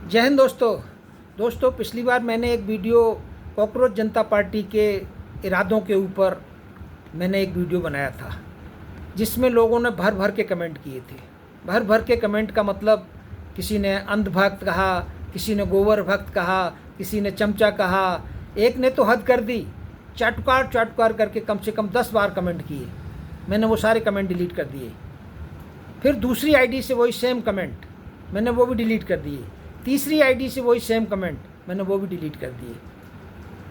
जय हिंद दोस्तों पिछली बार मैंने एक वीडियो कॉकरोच जनता पार्टी के इरादों के ऊपर मैंने एक वीडियो बनाया था जिसमें लोगों ने भर भर के कमेंट किए थे। भर भर के कमेंट का मतलब किसी ने अंधभक्त कहा, किसी ने गोबर भक्त कहा, किसी ने चमचा कहा, एक ने तो हद कर दी, चाटुकार करके कम से कम 10 बार कमेंट किए। मैंने वो सारे कमेंट डिलीट कर दिए। फिर दूसरी आईडी से वही सेम कमेंट, मैंने वो भी डिलीट कर दिए। तीसरी आईडी से वही सेम कमेंट, मैंने वो भी डिलीट कर दिए।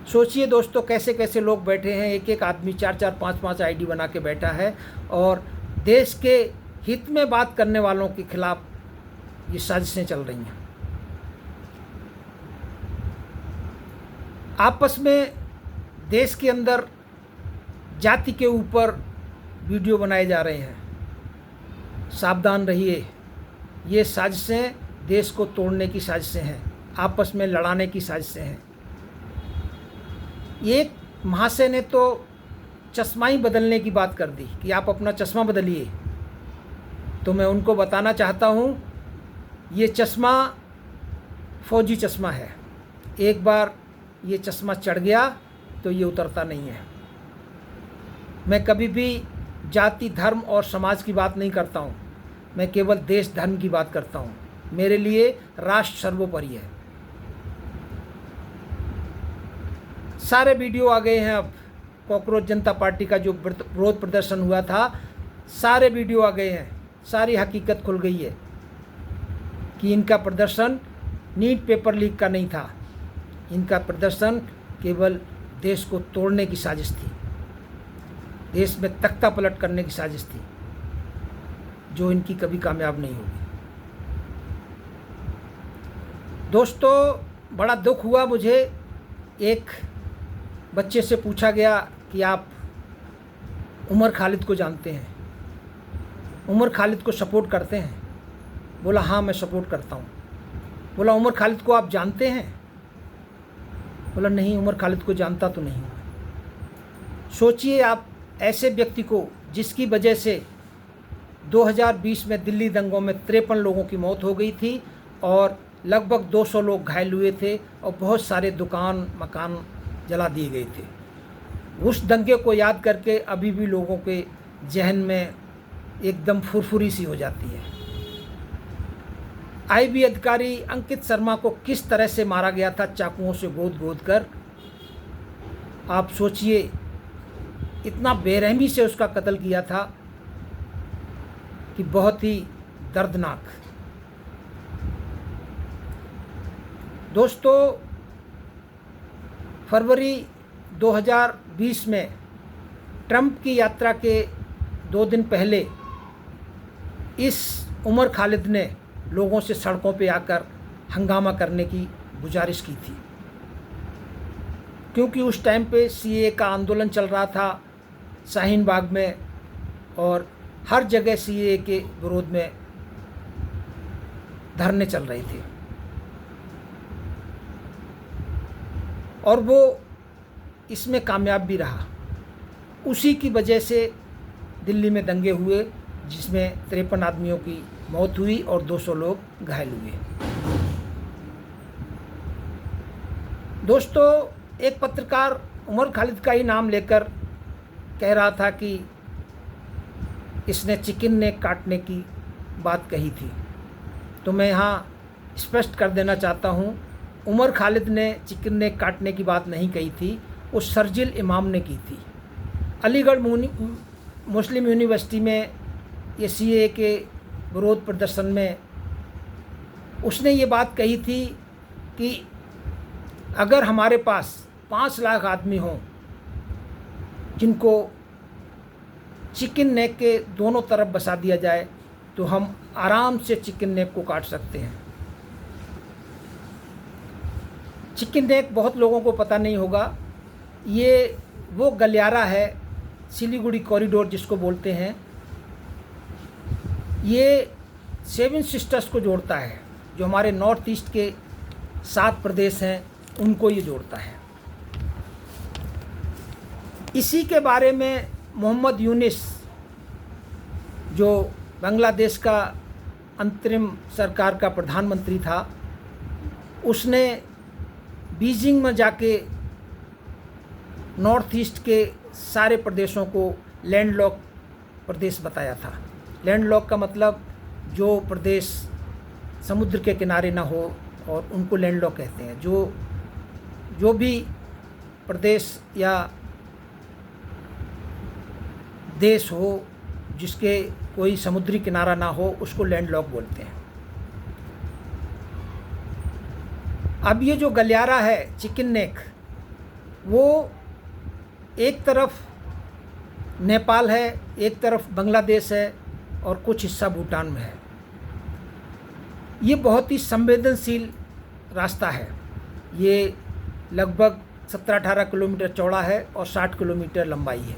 सोचिए दोस्तों, कैसे कैसे लोग बैठे हैं, एक एक आदमी 4-4, 5-5 आईडी बना के बैठा है और देश के हित में बात करने वालों के खिलाफ ये साजिशें चल रही हैं। आपस में देश के अंदर जाति के ऊपर वीडियो बनाए जा रहे हैं। सावधान रहिए, ये साजिशें देश को तोड़ने की साजिशें हैं, आपस में लड़ाने की साजिशें हैं। एक महाशय ने तो चश्मा ही बदलने की बात कर दी कि आप अपना चश्मा बदलिए। तो मैं उनको बताना चाहता हूँ, ये चश्मा फौजी चश्मा है। एक बार ये चश्मा चढ़ गया तो ये उतरता नहीं है। मैं कभी भी जाति, धर्म और समाज की बात नहीं करता हूँ, मैं केवल देश धर्म की बात करता हूँ। मेरे लिए राष्ट्र सर्वोपरि है। सारे वीडियो आ गए हैं। अब कॉकरोच जनता पार्टी का जो विरोध प्रदर्शन हुआ था, सारे वीडियो आ गए हैं। सारी हकीकत खुल गई है कि इनका प्रदर्शन नीट पेपर लीक का नहीं था। इनका प्रदर्शन केवल देश को तोड़ने की साजिश थी, देश में तख्ता पलट करने की साजिश थी, जो इनकी कभी कामयाब नहीं होगी। दोस्तों, बड़ा दुख हुआ मुझे। एक बच्चे से पूछा गया कि आप उमर खालिद को जानते हैं, उमर खालिद को सपोर्ट करते हैं? बोला हाँ, मैं सपोर्ट करता हूँ। बोला उमर खालिद को आप जानते हैं? बोला नहीं, उमर खालिद को जानता तो नहीं हूँ। सोचिए आप, ऐसे व्यक्ति को जिसकी वजह से 2020 में दिल्ली दंगों में 53 लोगों की मौत हो गई थी और लगभग 200 लोग घायल हुए थे और बहुत सारे दुकान मकान जला दिए गए थे। उस दंगे को याद करके अभी भी लोगों के जहन में एकदम फुरफुरी सी हो जाती है। आईबी अधिकारी अंकित शर्मा को किस तरह से मारा गया था, चाकुओं से गोद कर। आप सोचिए, इतना बेरहमी से उसका कत्ल किया था कि बहुत ही दर्दनाक। दोस्तों, फरवरी 2020 में ट्रंप की यात्रा के 2 दिन पहले इस उमर खालिद ने लोगों से सड़कों पे आकर हंगामा करने की गुजारिश की थी, क्योंकि उस टाइम पे सीएए का आंदोलन चल रहा था शाहीन बाग में और हर जगह सीएए के विरोध में धरने चल रहे थे। और वो इसमें कामयाब भी रहा। उसी की वजह से दिल्ली में दंगे हुए, जिसमें 53 आदमियों की मौत हुई और 200 लोग घायल हुए। दोस्तों, एक पत्रकार उमर खालिद का ही नाम लेकर कह रहा था कि इसने चिकन नेक काटने की बात कही थी। तो मैं यहाँ स्पष्ट कर देना चाहता हूँ, उमर खालिद ने चिकन नेक काटने की बात नहीं कही थी, उस शर्जिल इमाम ने की थी। अलीगढ़ मुस्लिम यूनिवर्सिटी में ये सीएए के विरोध प्रदर्शन में उसने ये बात कही थी कि अगर हमारे पास 5 लाख आदमी हों जिनको चिकन नेक के दोनों तरफ बसा दिया जाए तो हम आराम से चिकन नेक को काट सकते हैं। चिकन नेक बहुत लोगों को पता नहीं होगा, ये वो गलियारा है, सिलीगुड़ी कॉरिडोर जिसको बोलते हैं। ये 7 सिस्टर्स को जोड़ता है, जो हमारे नॉर्थ ईस्ट के 7 प्रदेश हैं उनको ये जोड़ता है। इसी के बारे में मोहम्मद यूनिस, जो बांग्लादेश का अंतरिम सरकार का प्रधानमंत्री था, उसने बीजिंग में जाके नॉर्थ ईस्ट के सारे प्रदेशों को लैंडलॉक प्रदेश बताया था। लैंडलॉक का मतलब जो प्रदेश समुद्र के किनारे ना हो, और उनको लैंडलॉक कहते हैं। जो भी प्रदेश या देश हो जिसके कोई समुद्री किनारा ना हो, उसको लैंडलॉक बोलते हैं। अब ये जो गलियारा है चिकन नेक, वो एक तरफ नेपाल है, एक तरफ बांग्लादेश है, और कुछ हिस्सा भूटान में है। ये बहुत ही संवेदनशील रास्ता है। ये लगभग 17-18 किलोमीटर चौड़ा है और 60 किलोमीटर लंबाई है।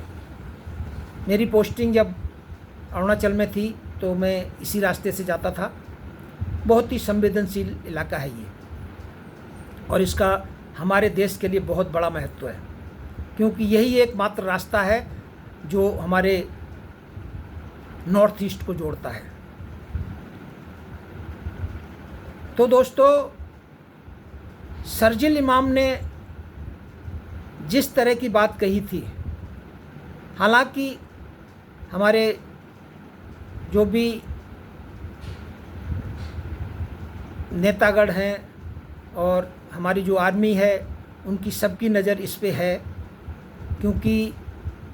मेरी पोस्टिंग जब अरुणाचल में थी तो मैं इसी रास्ते से जाता था। बहुत ही संवेदनशील इलाका है ये, और इसका हमारे देश के लिए बहुत बड़ा महत्व है, क्योंकि यही एकमात्र रास्ता है जो हमारे नॉर्थ ईस्ट को जोड़ता है। तो दोस्तों, शर्जील इमाम ने जिस तरह की बात कही थी, हालांकि हमारे जो भी नेतागण हैं और हमारी जो आर्मी है, उनकी सबकी नज़र इस पे है, क्योंकि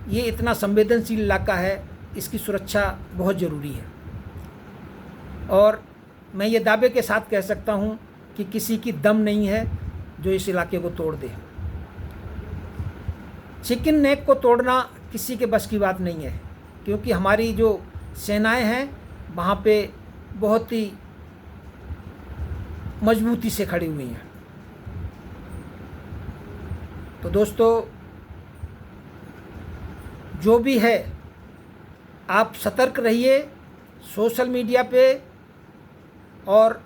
ये इतना संवेदनशील इलाका है, इसकी सुरक्षा बहुत ज़रूरी है। और मैं ये दावे के साथ कह सकता हूँ कि किसी की दम नहीं है जो इस इलाके को तोड़ दे। चिकन नेक को तोड़ना किसी के बस की बात नहीं है, क्योंकि हमारी जो सेनाएं हैं वहाँ पे बहुत ही मजबूती से खड़ी हुई हैं। तो दोस्तों, जो भी है, आप सतर्क रहिए सोशल मीडिया पे, और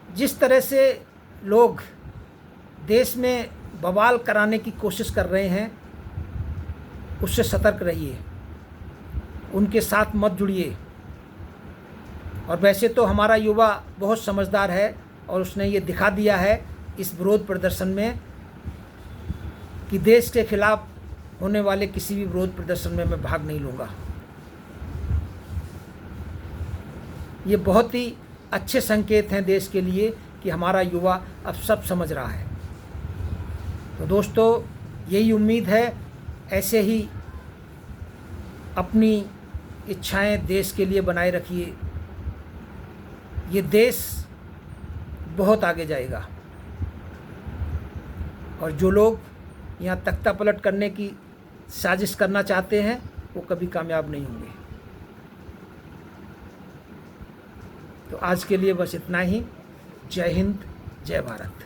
जिस तरह से लोग देश में बवाल कराने की कोशिश कर रहे हैं, उससे सतर्क रहिए, उनके साथ मत जुड़िए। और वैसे तो हमारा युवा बहुत समझदार है, और उसने ये दिखा दिया है इस विरोध प्रदर्शन में कि देश के खिलाफ होने वाले किसी भी विरोध प्रदर्शन में मैं भाग नहीं लूँगा। ये बहुत ही अच्छे संकेत हैं देश के लिए कि हमारा युवा अब सब समझ रहा है। तो दोस्तों, यही उम्मीद है, ऐसे ही अपनी इच्छाएं देश के लिए बनाए रखिए। ये देश बहुत आगे जाएगा, और जो लोग यहाँ तख्ता पलट करने की साजिश करना चाहते हैं वो कभी कामयाब नहीं होंगे। तो आज के लिए बस इतना ही। जय हिंद, जय भारत।